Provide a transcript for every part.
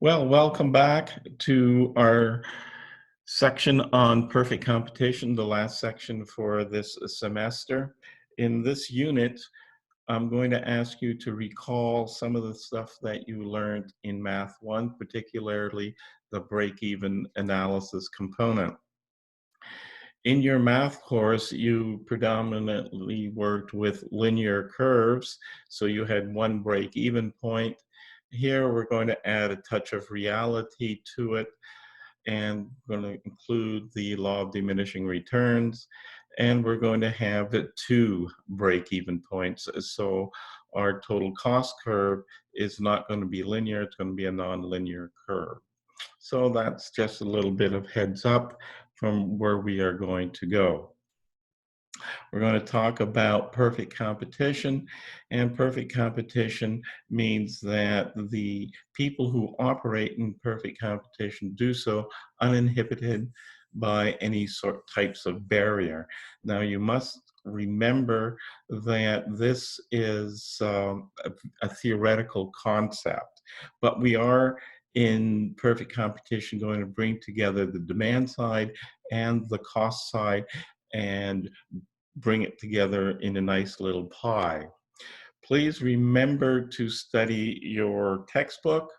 Well, welcome back to our section on perfect competition, the last section for this semester. In this unit, I'm going to ask you to recall some of the stuff that you learned in Math 1, particularly the break-even analysis component. In your math course, you predominantly worked with linear curves, so you had one break-even point. Here, we're going to add a touch of reality to it, and we're going to include the law of diminishing returns, and we're going to have two break-even points. So our total cost curve is not going to be linear, it's going to be a non-linear curve. So that's just a little bit of heads up from where we are going to go. We're going to talk about perfect competition, and perfect competition means that the people who operate in perfect competition do so uninhibited by any types of barrier. Now, you must remember that this is a theoretical concept, but we are in perfect competition going to bring together the demand side and the cost side and bring it together in a nice little pie. Please remember to study your textbook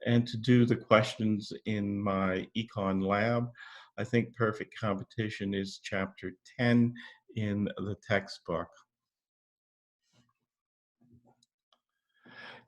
and to do the questions in my econ lab. I think perfect competition is chapter 10 in the textbook.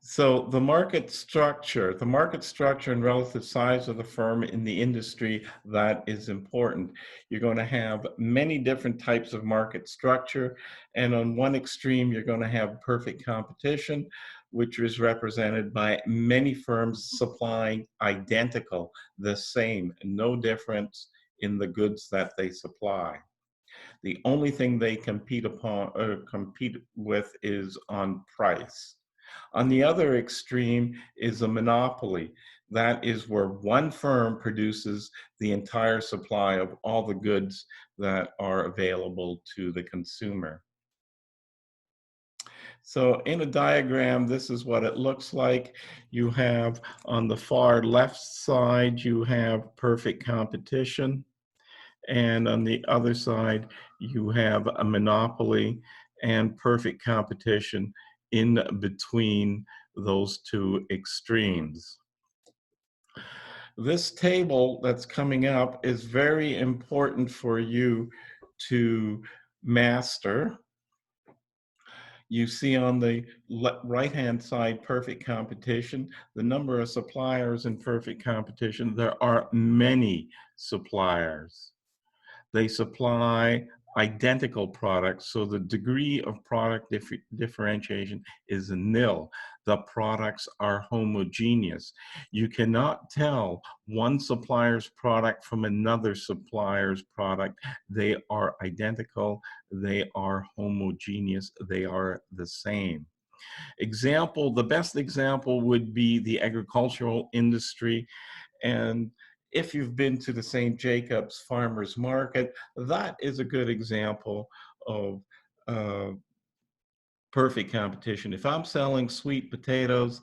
So the market structure and relative size of the firm in the industry, that is important. You're going to have many different types of market structure, and on one extreme, you're going to have perfect competition, which is represented by many firms supplying identical, the same, no difference in the goods that they supply. The only thing they compete with is on price. On the other extreme is a monopoly. That is where one firm produces the entire supply of all the goods that are available to the consumer. So in a diagram, this is what it looks like. You have on the far left side, you have perfect competition. And on the other side, you have a monopoly and perfect competition in between those two extremes. This table that's coming up is very important for you to master. You see on the right-hand side, perfect competition, the number of suppliers in perfect competition. There are many suppliers. They supply identical products, so the degree of product differentiation is nil. The products are homogeneous. You cannot tell one supplier's product from another supplier's product. They are identical, they are homogeneous, they are the same. The best example would be the agricultural industry. And if you've been to the St. Jacobs Farmers Market, that is a good example of perfect competition. If I'm selling sweet potatoes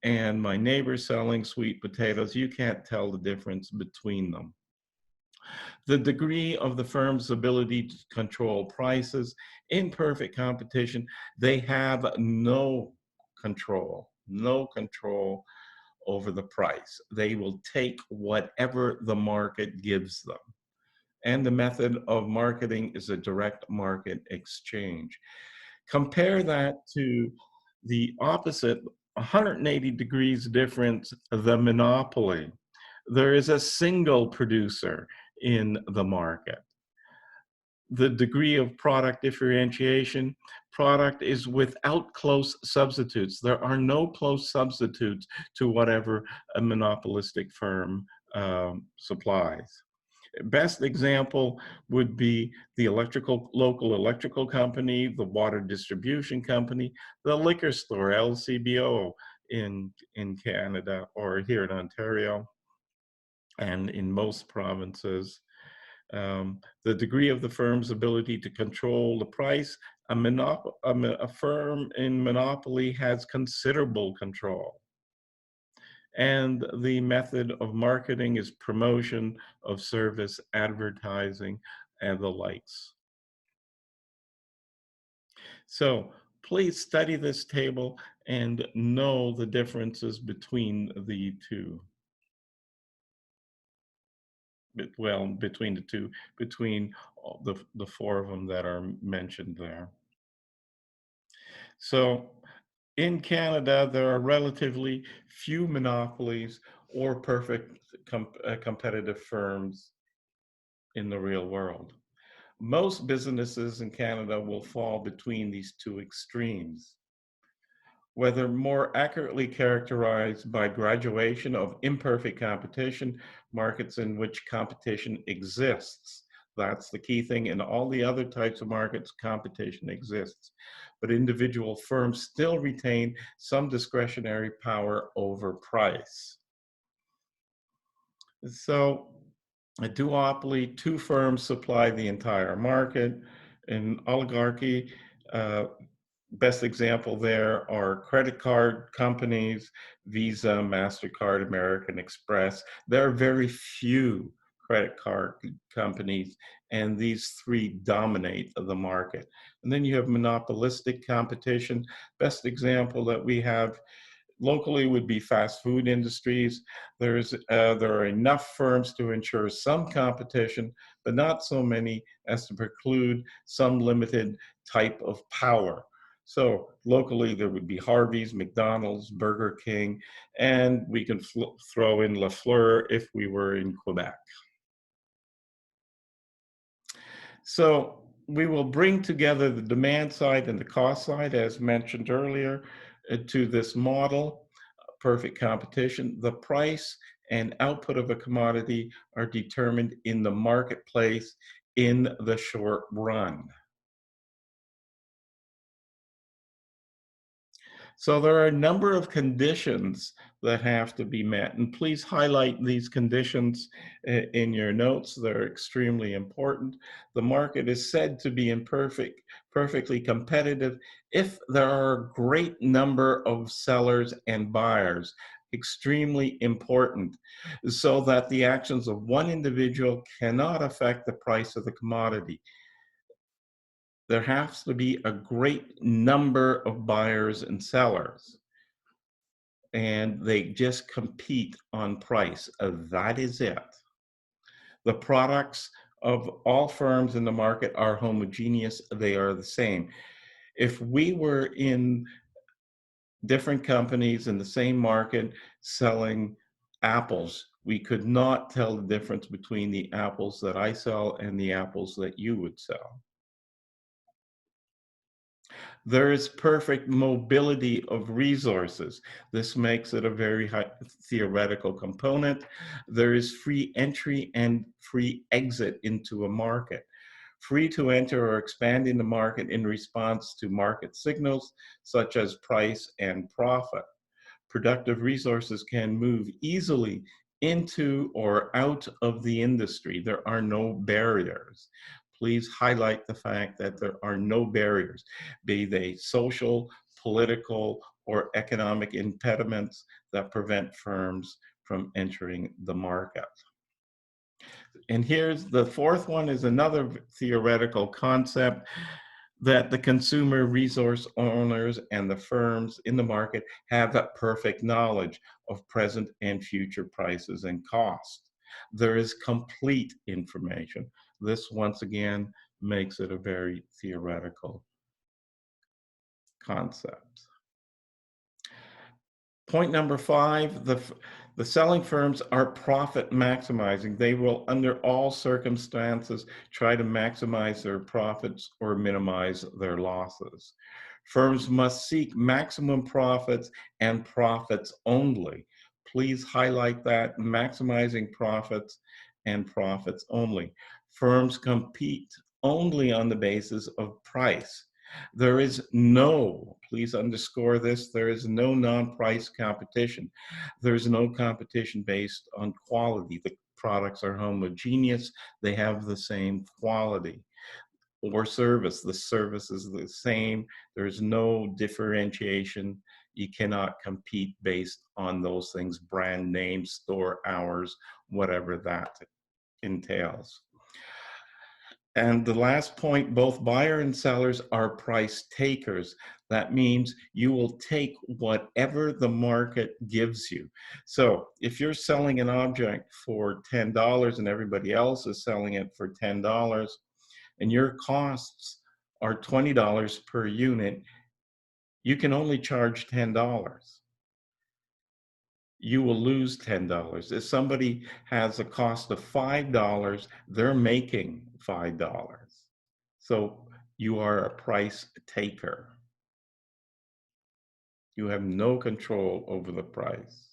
and my neighbor's selling sweet potatoes, you can't tell the difference between them. The degree of the firm's ability to control prices in perfect competition, they have no control over the price. They will take whatever the market gives them. And the method of marketing is a direct market exchange. Compare that to the opposite, 180 degrees difference, the monopoly. There is a single producer in the market. The degree of product differentiation, product is without close substitutes. There are no close substitutes to whatever a monopolistic firm supplies. Best example would be the local electrical company, the water distribution company, the liquor store, LCBO in Canada or here in Ontario and in most provinces. The degree of the firm's ability to control the price, a firm in monopoly has considerable control. And the method of marketing is promotion of service, advertising, and the likes. So please study this table and know the differences between the two. Well, between the two, between the four of them that are mentioned there. So in Canada, there are relatively few monopolies or perfect competitive firms in the real world. Most businesses in Canada will fall between these two extremes, whether more accurately characterized by graduation of imperfect competition, markets in which competition exists. That's the key thing. In all the other types of markets, competition exists. But individual firms still retain some discretionary power over price. So, a duopoly, two firms supply the entire market. In oligarchy, uh, best example there are credit card companies, Visa, MasterCard, American Express. There are very few credit card companies, and these three dominate the market. And then you have monopolistic competition. Best example that we have locally would be fast food industries. There are enough firms to ensure some competition, but not so many as to preclude some limited type of power. So locally, there would be Harvey's, McDonald's, Burger King, and we can throw in Lafleur if we were in Quebec. So we will bring together the demand side and the cost side, as mentioned earlier, to this model, perfect competition. The price and output of a commodity are determined in the marketplace in the short run. So there are a number of conditions that have to be met, and please highlight these conditions in your notes. They're extremely important. The market is said to be perfectly competitive if there are a great number of sellers and buyers. Extremely important, so that the actions of one individual cannot affect the price of the commodity. There has to be a great number of buyers and sellers, and they just compete on price. That is it. The products of all firms in the market are homogeneous, they are the same. If we were in different companies in the same market selling apples, we could not tell the difference between the apples that I sell and the apples that you would sell. There is perfect mobility of resources. This makes it a very high theoretical component. There is free entry and free exit into a market. Free to enter or expand in the market in response to market signals such as price and profit. Productive resources can move easily into or out of the industry. There are no barriers. Please highlight the fact that there are no barriers, be they social, political, or economic impediments that prevent firms from entering the market. And here's the fourth one is another theoretical concept that the consumer resource owners and the firms in the market have that perfect knowledge of present and future prices and costs. There is complete information. This once again makes it a very theoretical concept. Point number five, the selling firms are profit maximizing. They will, under all circumstances, try to maximize their profits or minimize their losses. Firms must seek maximum profits and profits only. Please highlight that, maximizing profits and profits only. Firms compete only on the basis of price. There is no, please underscore this, there is no non-price competition. There is no competition based on quality. The products are homogeneous, they have the same quality. Or service, the service is the same. There is no differentiation You cannot compete based on those things, brand names, store hours, whatever that entails. And the last point, both buyer and sellers are price takers. That means you will take whatever the market gives you. So if you're selling an object for $10 and everybody else is selling it for $10 and your costs are $20 per unit, you can only charge $10. You will lose $10. If somebody has a cost of $5, they're making $5. So you are a price taker. You have no control over the price.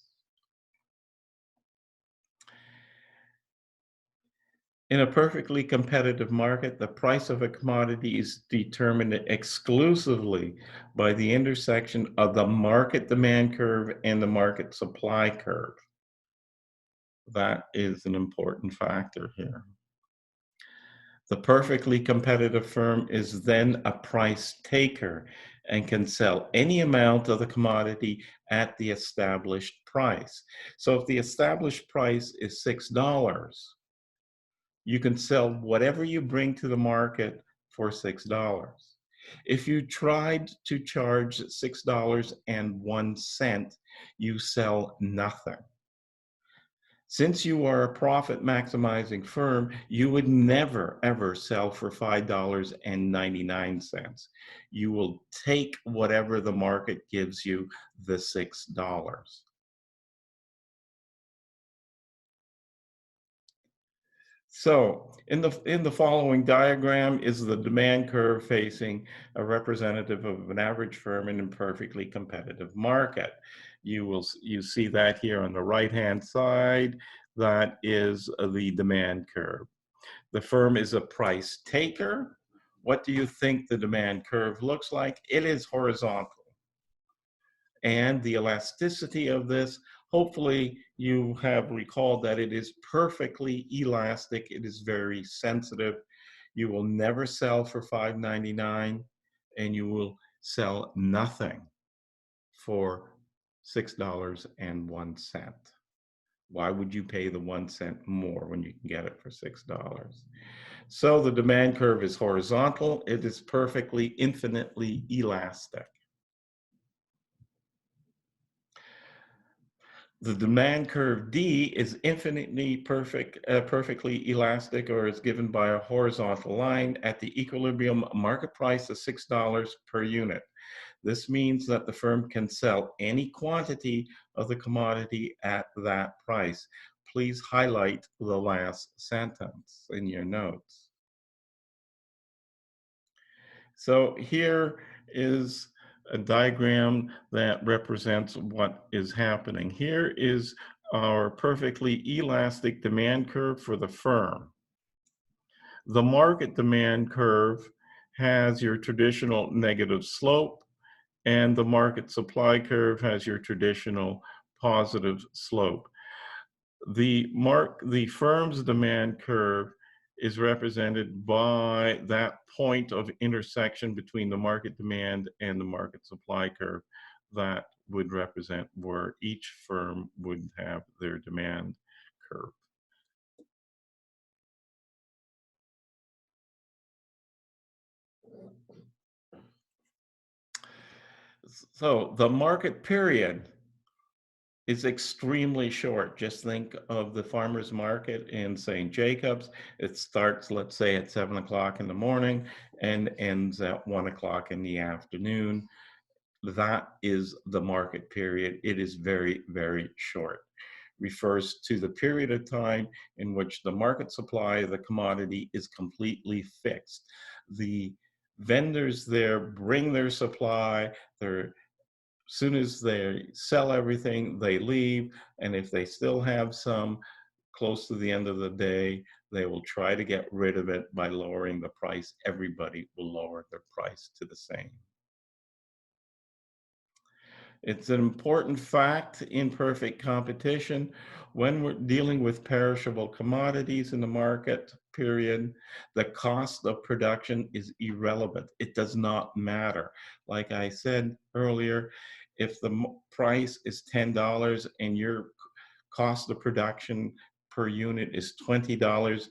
In a perfectly competitive market, the price of a commodity is determined exclusively by the intersection of the market demand curve and the market supply curve. That is an important factor here. The perfectly competitive firm is then a price taker and can sell any amount of the commodity at the established price. So if the established price is $6, you can sell whatever you bring to the market for $6. If you tried to charge $6.01, you sell nothing. Since you are a profit maximizing firm, you would never ever sell for $5.99. You will take whatever the market gives you, the $6. So in the following diagram is the demand curve facing a representative of an average firm in a perfectly competitive market. You see that here on the right-hand side. That is the demand curve. The firm is a price taker. What do you think the demand curve looks like? It is horizontal. And the elasticity of this, hopefully you have recalled that it is perfectly elastic. It is very sensitive. You will never sell for $5.99 and you will sell nothing for $6.01. Why would you pay the 1 cent more when you can get it for $6? So the demand curve is horizontal. It is perfectly, infinitely elastic. The demand curve D is infinitely perfectly elastic, or is given by a horizontal line at the equilibrium market price of $6 per unit. This means that the firm can sell any quantity of the commodity at that price. Please highlight the last sentence in your notes. So here is a diagram that represents what is happening. Here is our perfectly elastic demand curve for the firm. The market demand curve has your traditional negative slope, and the market supply curve has your traditional positive slope. The firm's demand curve is represented by that point of intersection between the market demand and the market supply curve. That would represent where each firm would have their demand curve. So the market period is extremely short. Just think of the farmer's market in St. Jacobs. It starts, let's say, at 7 o'clock in the morning and ends at 1 o'clock in the afternoon. That is the market period. It is very, very short. Refers to the period of time in which the market supply of the commodity is completely fixed. The vendors there bring their supply, their soon as they sell everything, they leave. And if they still have some close to the end of the day, they will try to get rid of it by lowering the price. Everybody will lower their price to the same. It's an important fact in perfect competition. When we're dealing with perishable commodities in the market period, the cost of production is irrelevant. It does not matter. Like I said earlier, If the price is $10 and your cost of production per unit is $20,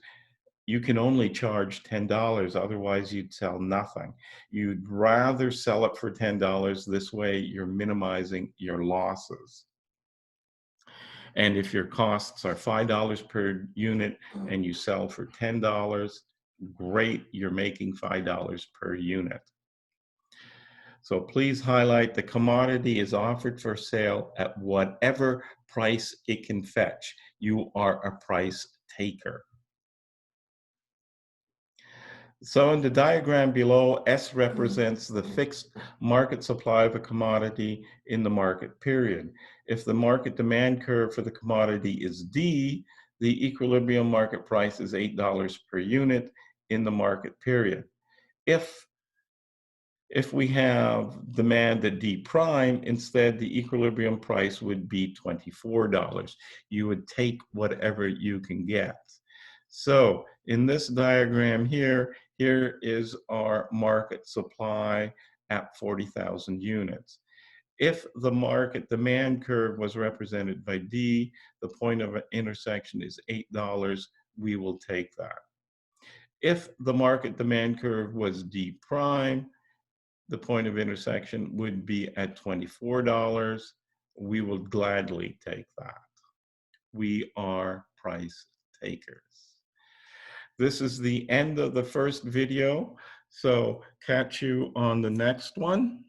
you can only charge $10, otherwise you'd sell nothing. You'd rather sell it for $10. This way you're minimizing your losses. And if your costs are $5 per unit and you sell for $10, great, you're making $5 per unit. So please highlight the commodity is offered for sale at whatever price it can fetch. You are a price taker. So in the diagram below, S represents the fixed market supply of a commodity in the market period. If the market demand curve for the commodity is D, the equilibrium market price is $8 per unit in the market period. If we have demand at D prime, instead the equilibrium price would be $24. You would take whatever you can get. So in this diagram here is our market supply at 40,000 units. If the market demand curve was represented by D, the point of intersection is $8, we will take that. If the market demand curve was D prime, the point of intersection would be at $24. We will gladly take that. We are price takers. This is the end of the first video, so catch you on the next one.